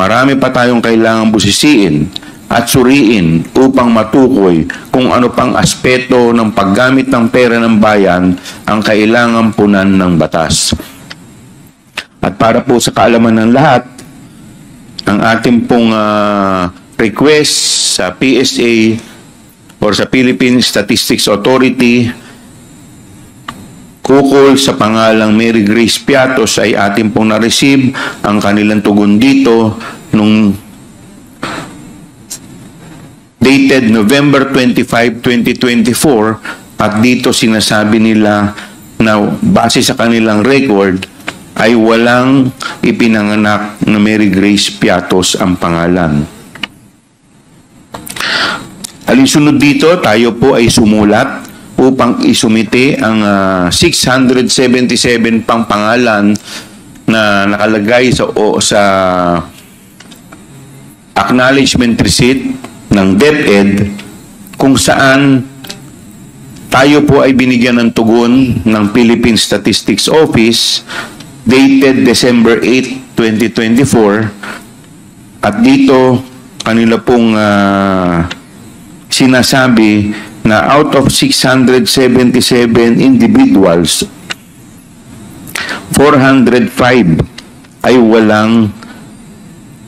marami pa tayong kailangang busisiin at suriin upang matukoy kung ano pang aspeto ng paggamit ng pera ng bayan ang kailangang punan ng batas. At para po sa kaalaman ng lahat, ang ating pong request sa PSA or sa Philippine Statistics Authority kukol sa pangalang Mary Grace Piatos ay ating pong na-receive ang kanilang tugon dito nung dated November 25, 2024 at dito sinasabi nila na base sa kanilang record ay walang ipinanganak na Mary Grace Piatos ang pangalan. Alinsunod dito, tayo po ay sumulat upang isumite ang 677 pang pangalan na nakalagay sa acknowledgement receipt ng DepEd kung saan tayo po ay binigyan ng tugon ng Philippine Statistics Office dated December 8, 2024 at dito kanila pong sinasabi na out of 677 individuals, 405 ay walang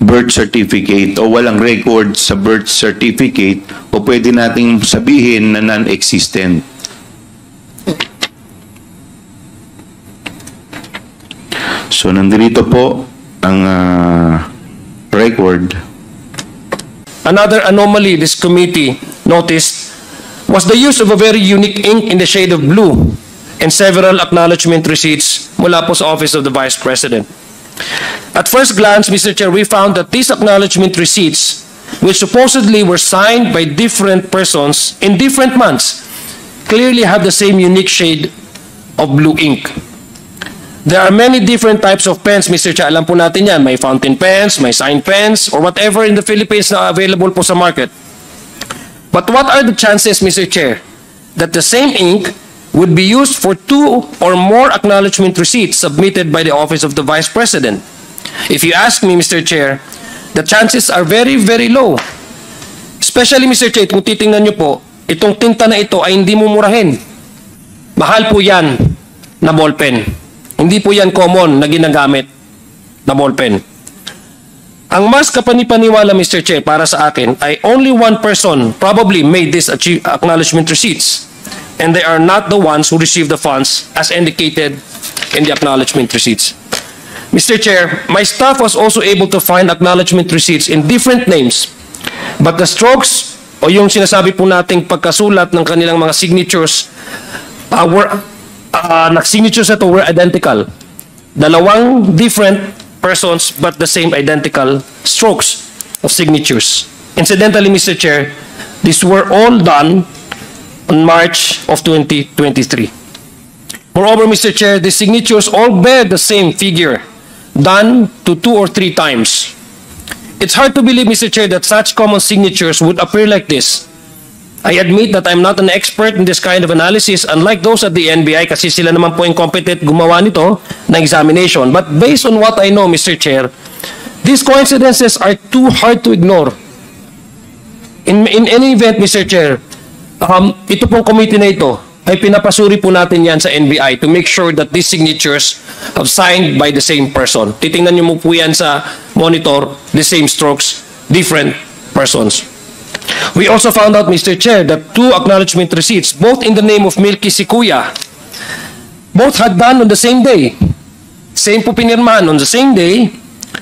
birth certificate o walang record sa birth certificate o pwede nating sabihin na non-existent. So, nandito po ang record. Another anomaly this committee noticed was the use of a very unique ink in the shade of blue and several acknowledgement receipts mula po sa Office of the Vice President. At first glance, Mr. Chair, we found that these acknowledgement receipts, which supposedly were signed by different persons in different months, clearly have the same unique shade of blue ink. There are many different types of pens, Mr. Chair. Alam po natin yan. May fountain pens, may sign pens, or whatever in the Philippines na available po sa market. But what are the chances, Mr. Chair, that the same ink would be used for 2 or more acknowledgement receipts submitted by the Office of the Vice President? If you ask me, Mr. Chair, the chances are very, very low. Especially, Mr. Chair, kung titingnan nyo po, itong tinta na ito ay hindi mumurahin. Mahal po yan na ballpen. Hindi po yan common na ginagamit na ballpen. Ang mas kapanipaniwala, Mr. Chair, para sa akin ay only one person probably made these acknowledgement receipts, and they are not the ones who received the funds as indicated in the acknowledgement receipts. Mr. Chair, my staff was also able to find acknowledgement receipts in different names, but the strokes o yung sinasabi po nating pagkasulat ng kanilang mga signatures signatures ito were identical. Dalawang different persons but the same identical strokes of signatures. Incidentally, Mr. Chair, these were all done on March of 2023. Moreover, Mr. Chair, the signatures all bear the same figure, done to 2 or 3 times. It's hard to believe, Mr. Chair, that such common signatures would appear like this. I admit that I'm not an expert in this kind of analysis, unlike those at the NBI, kasi sila naman po yung competent gumawa nito na examination. But based on what I know, Mr. Chair, these coincidences are too hard to ignore. In any event, Mr. Chair, ito pong committee na ito ay pinapasuri po natin yan sa NBI to make sure that these signatures are signed by the same person. Titingnan niyo mo po yan sa monitor, the same strokes, different persons. We also found out, Mr. Chair, that 2 acknowledgement receipts, both in the name of Milky Sikuya, both had done on the same day. Same po pinirmahan on the same day,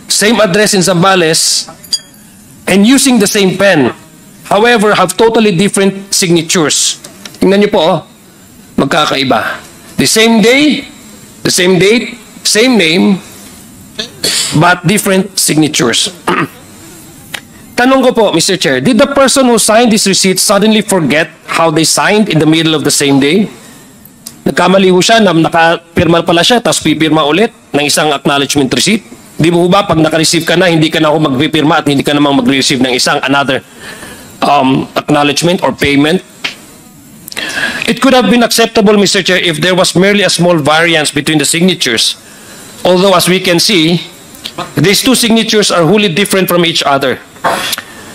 same address in Zambales, and using the same pen. However, have totally different signatures. Tingnan niyo po, magkakaiba. The same day, the same date, same name, but different signatures. Tanong ko po, Mr. Chair, did the person who signed this receipt suddenly forget how they signed in the middle of the same day? Nagkamali ho siya, nakapirma pala siya, tapos pipirma ulit ng isang acknowledgement receipt. Di mo ba, pag naka-receive ka na, hindi ka na ako magpipirma at hindi ka namang mag-receive ng isang another acknowledgement or payment? It could have been acceptable, Mr. Chair, if there was merely a small variance between the signatures. Although, as we can see, These two signatures are wholly different from each other,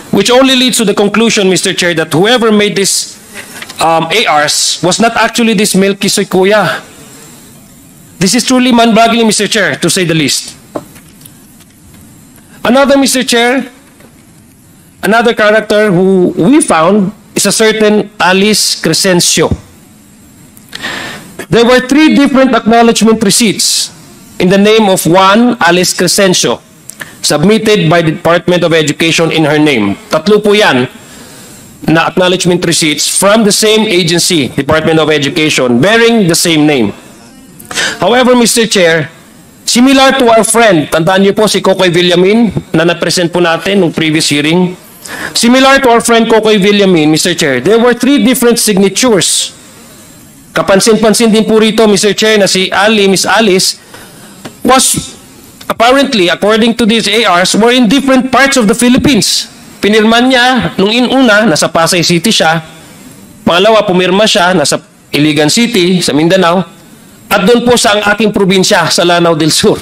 which only leads to the conclusion, Mr. Chair, that whoever made this ARs was not actually this Melky Sequoia. This is truly mind-boggling, Mr. Chair, to say the least. Another, Mr. Chair, another character who we found is a certain Alice Crescencio. There were 3 different acknowledgement receipts in the name of one Alice Crescencio, submitted by the Department of Education in her name. Tatlo po yan na acknowledgement receipts from the same agency, Department of Education, bearing the same name. However, Mr. Chair, similar to our friend, tandaan niyo po si Kokoy Villamin na na-present po natin nung previous hearing. Similar to our friend Kokoy Villamin, Mr. Chair, there were 3 different signatures. Kapansin-pansin din po rito, Mr. Chair, na si Miss Alice, was apparently, according to these ARs, were in different parts of the Philippines. Pinirman niya, nung inuna, nasa Pasay City siya. Pangalawa, pumirma siya, nasa Iligan City, sa Mindanao. At doon po sa ang aking probinsya, sa Lanao del Sur.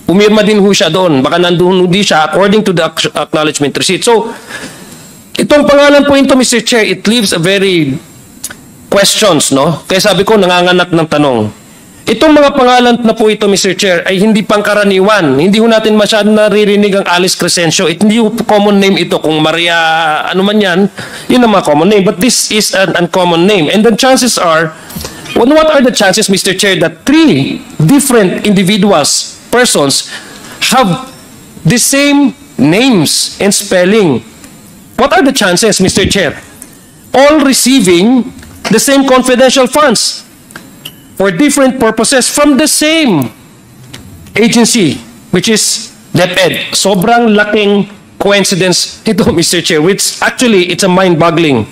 Pumirma din ho siya doon. Baka nandun din siya according to the acknowledgement receipt. So, itong pangalan po ito, Mr. Chair, it leaves a very questions, no? Kaya sabi ko, nanganganak ng tanong. Itong mga pangalan na po ito, Mr. Chair, ay hindi pangkaraniwan. Hindi ho natin masyadong naririnig ang Alice Crescencio. Hindi ho common name ito. Kung Maria, ano man yan, yun ang mga common name. But this is an uncommon name. And the chances are, what are the chances, Mr. Chair, that 3 different individuals, persons, have the same names and spelling? What are the chances, Mr. Chair? All receiving the same confidential funds for different purposes from the same agency, which is DepEd. Sobrang laking coincidence ito, Mr. Chair, which actually, it's a mind-boggling.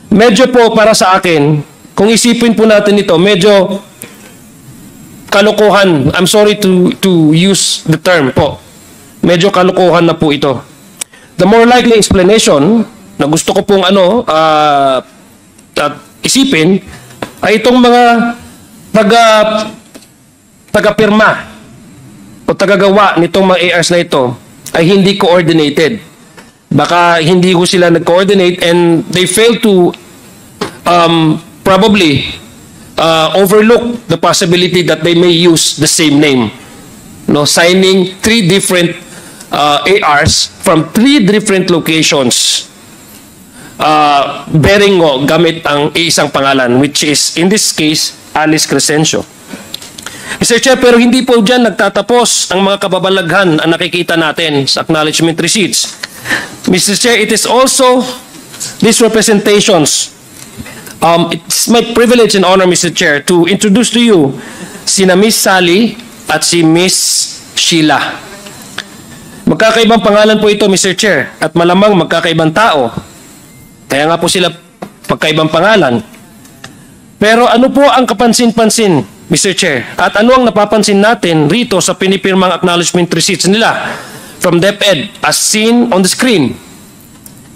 Medyo po para sa akin, kung isipin po natin ito, medyo kalokohan. I'm sorry to use the term po. Medyo kalokohan na po ito. The more likely explanation na gusto ko pong isipin ay itong mga taga-pirma o tagagawa nitong mga ARs na ito ay hindi coordinated. Baka hindi ko sila nag-coordinate and they fail to probably overlook the possibility that they may use the same name. No, signing 3 different ARs from 3 different locations bearing gamit ang isang pangalan, which is, in this case, Alice Crescencio. Mr. Chair, pero hindi po dyan nagtatapos ang mga kababalaghan ang nakikita natin sa acknowledgement receipts. Mr. Chair, it is also these representations. It's my privilege and honor, Mr. Chair, to introduce to you sina Miss Sally at si Miss Sheila. Magkakaibang pangalan po ito, Mr. Chair, at malamang magkakaibang tao. Kaya nga po sila pagkaibang pangalan. Pero ano po ang kapansin-pansin, Mr. Chair? At ano ang napapansin natin rito sa pinipirmang acknowledgement receipts nila from DepEd as seen on the screen?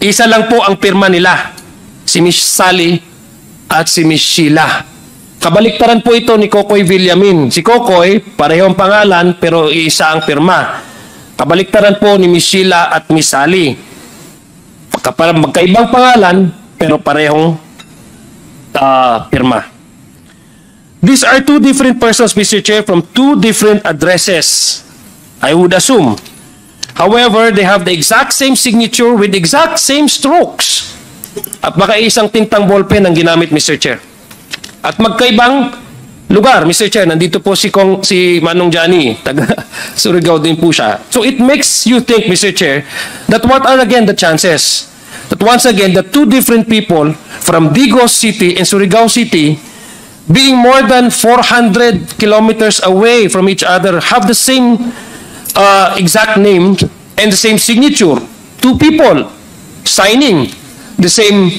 Isa lang po ang pirma nila, si Miss Sally at si Miss Sheila. Kabaliktaran po ito ni Kokoy Villamin. Si Kokoy, parehong pangalan pero isa ang pirma. Kabaliktaran po ni Miss Sheila at Miss Sally. Magkaibang pangalan pero parehong pirma. These are 2 different persons, Mr. Chair, from 2 different addresses, I would assume. However, they have the exact same signature with exact same strokes. At baka isang tintang ballpen ang ginamit, Mr. Chair. At magkaibang lugar, Mr. Chair. Nandito po si Manong Johnny, taga Surigao din po siya. So it makes you think, Mr. Chair, that what are again the chances that once again the 2 different people from Digos City and Surigao City, being more than 400 kilometers away from each other, have the same exact name and the same signature. 2 people signing the same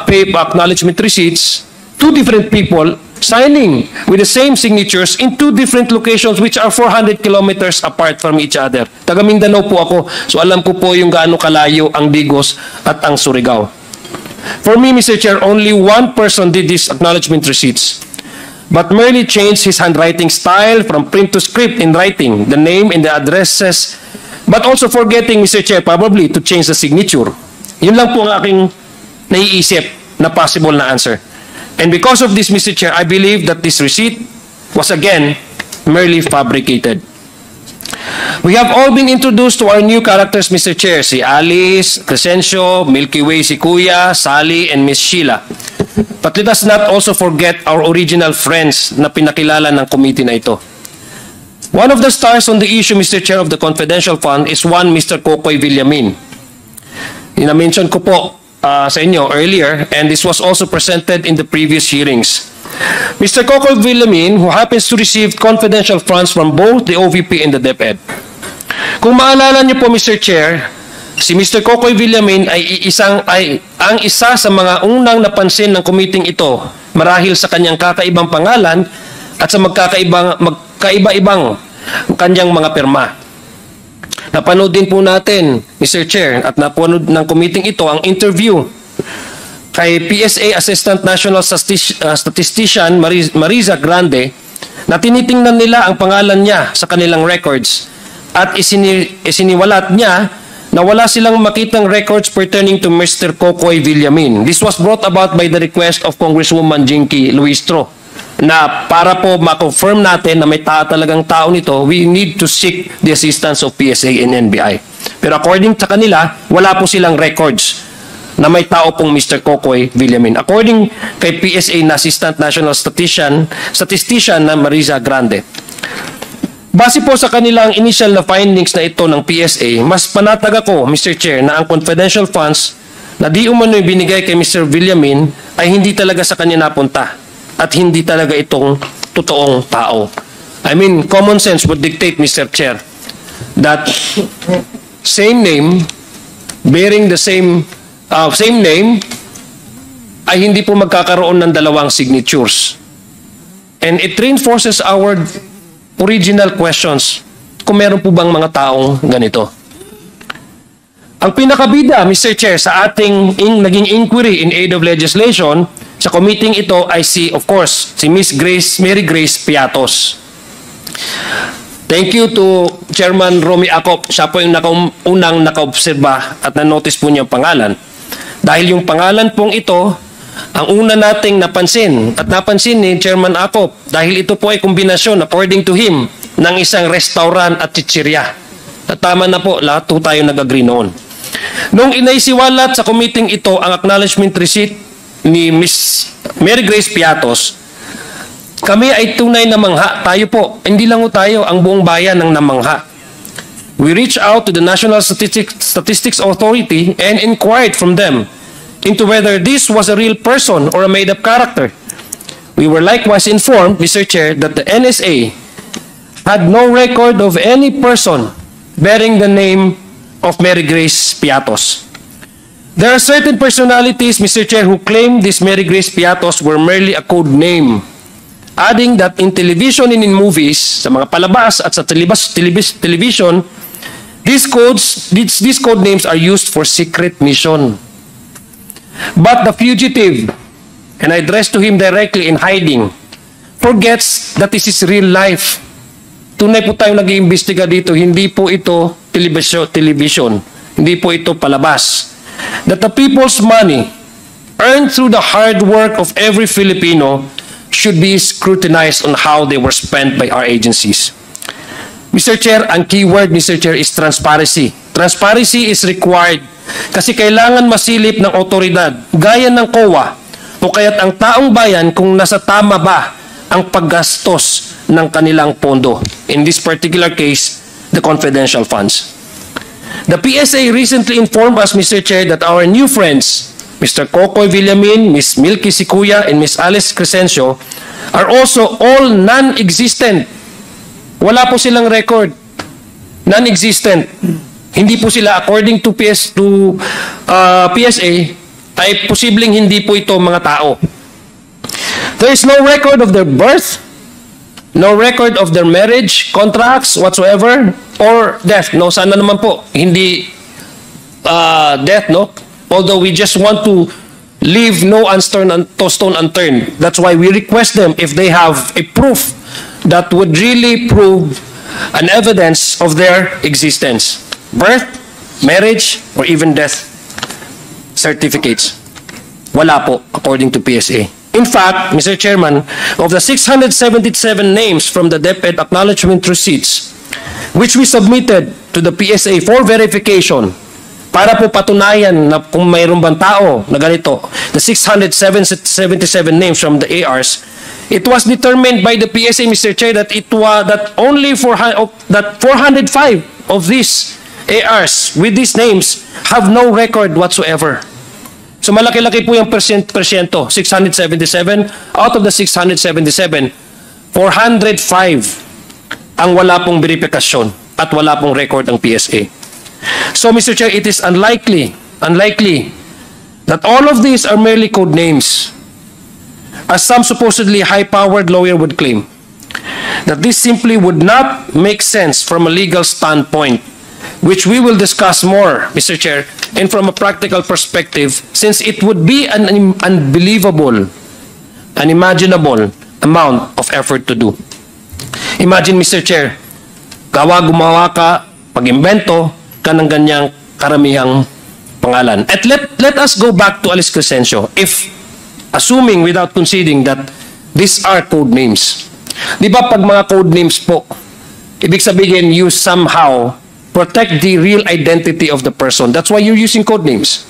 paper acknowledgement receipts, 2 different people signing with the same signatures in 2 different locations which are 400 kilometers apart from each other. Taga Mindanao po ako, so alam ko po yung gaano kalayo ang Digos at ang Surigao. For me, Mr. Chair, only one person did these acknowledgement receipts. but merely changed his handwriting style from print to script in writing, the name and the addresses, but also forgetting, Mr. Chair, probably to change the signature. Yun lang po ang aking naiisip na possible na answer. And because of this, Mr. Chair, I believe that this receipt was again merely fabricated. We have all been introduced to our new characters, Mr. Chair, si Alice, Crescencio, Milky Way si Kuya, Sally, and Miss Sheila. But let us not also forget our original friends na pinakilala ng committee na ito. One of the stars on the issue, Mr. Chair, of the confidential fund is one Mr. Kokoy Villamin. Ina-mention ko po sa inyo earlier, and this was also presented in the previous hearings. Mr. Kokoy Villamin, who happens to receive confidential funds from both the OVP and the DepEd. Kung maalala niyo po, Mr. Chair, si Mr. Kokoy Villamin ay ang isa sa mga unang napansin ng committee ito marahil sa kanyang kakaibang pangalan at sa magkaiba-ibang kanyang mga pirma. Napanood din po natin, Mr. Chair, at napanood ng committee ito ang interview kay PSA Assistant National Statistician Mariza Grande na tinitingnan nila ang pangalan niya sa kanilang records at isiniwalat niya na wala silang makitang records pertaining to Mr. Kokoy Villamin. This was brought about by the request of Congresswoman Jinky Luistro na para po ma-confirm natin na may talagang tao nito, we need to seek the assistance of PSA and NBI. Pero according sa kanila, wala po silang records na may tao pong Mr. Kokoy Villamin. According kay PSA na Assistant National Statistician na Mariza Grande. Base po sa kanilang initial na findings na ito ng PSA, mas panatag ako, Mr. Chair, na ang confidential funds na di umano'y binigay kay Mr. Villamin ay hindi talaga sa kanya napunta at hindi talaga itong totoong tao. I mean, common sense would dictate, Mr. Chair, that same name, bearing the same name, ay hindi po magkakaroon ng dalawang signatures. And it reinforces our original questions kung meron po bang mga taong ganito. Ang pinakabida, Mr. Chair, sa ating naging inquiry in aid of legislation sa committee ito ay of course, si Miss Mary Grace Piatos. Thank you to Chairman Romy Acop. Siya po yung unang nakaobserba at na-notice po niya ang pangalan. Dahil yung pangalan pong ito, ang una nating napansin, at napansin ni Chairman Acop, dahil ito po ay kombinasyon, according to him, ng isang restaurant at chichirya. At tama na po, lahat po tayo nag-agree noon. Nung inaisiwalat sa committee ito ang acknowledgement receipt ni Miss Mary Grace Piatos, kami ay tunay na mangha. Tayo po, hindi lang tayo, ang buong bayan ng namangha. We reached out to the National Statistics Authority and inquired from them into whether this was a real person or a made-up character. We were likewise informed, Mr. Chair, that the NSA had no record of any person bearing the name of Mary Grace Piatos. There are certain personalities, Mr. Chair, who claim this Mary Grace Piatos were merely a code name, adding that in television and in movies, sa mga palabas at sa television, these code names are used for secret mission. But the fugitive, and I address to him directly in hiding, forgets that this is real life. Tunay po tayong nag-iimbestiga dito, hindi po ito television, hindi po ito palabas. That the people's money, earned through the hard work of every Filipino, should be scrutinized on how they were spent by our agencies. Mr. Chair, ang keyword, Mr. Chair, is transparency. Transparency is required kasi kailangan masilip ng otoridad, gaya ng COA, o kaya't ang taong bayan kung nasa tama ba ang paggastos ng kanilang pondo. In this particular case, the confidential funds. The PSA recently informed us, Mr. Chair, that our new friends, Mr. Kokoy Villamin, Miss Milky Sikuya, and Miss Alice Crescencio, are also all non-existent. Wala po silang record. Non-existent. Hindi po sila, according to PSA, ay posibleng hindi po ito mga tao. There is no record of their birth, no record of their marriage, contracts, whatsoever, or death. No, sana naman po, hindi death, no? Although we just want to leave no stone unturned. That's why we request them if they have a proof that would really prove an evidence of their existence. Birth, marriage, or even death certificates. Wala po, according to PSA. In fact, Mr. Chairman, of the 677 names from the DepEd acknowledgement receipts, which we submitted to the PSA for verification, para po patunayan na kung mayroon bang tao na ganito, the 677 names from the ARs, it was determined by the PSA, Mr. Chair, that it was that only 405 of these ARs with these names have no record whatsoever. So malaki-laki po yung persyento, 677 out of the 677, 405 ang wala pong verifikasyon at wala pong record ang PSA. So, Mr. Chair, it is unlikely that all of these are merely code names, as some supposedly high-powered lawyer would claim, that this simply would not make sense from a legal standpoint, which we will discuss more, Mr. Chair, and from a practical perspective, since it would be an unbelievable, unimaginable amount of effort to do. Imagine, Mr. Chair, gumawa ka, pag-imbento ka ng ganyang karamihang pangalan. At let us go back to Alice Crescencio, if assuming without conceding that these are code names. Di ba pag mga code names po, ibig sabihin you somehow protect the real identity of the person. That's why you're using code names.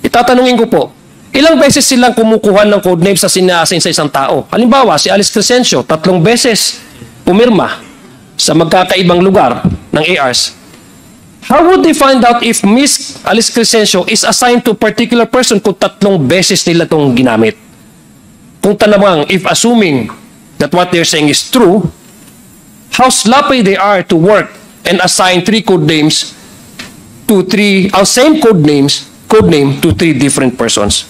Itatanungin ko po, ilang beses silang kumukuha ng code names sa sinasin sa isang tao? Halimbawa, si Alice Crescencio, 3 beses pumirma sa magkakaibang lugar ng ARs. How would they find out if Miss Alice Crescencio is assigned to a particular person kung 3 beses nila itong ginamit? Kung tanamang, if assuming that what they're saying is true, how sloppy they are to work and assign 3 code names to 3, same code name to 3 different persons.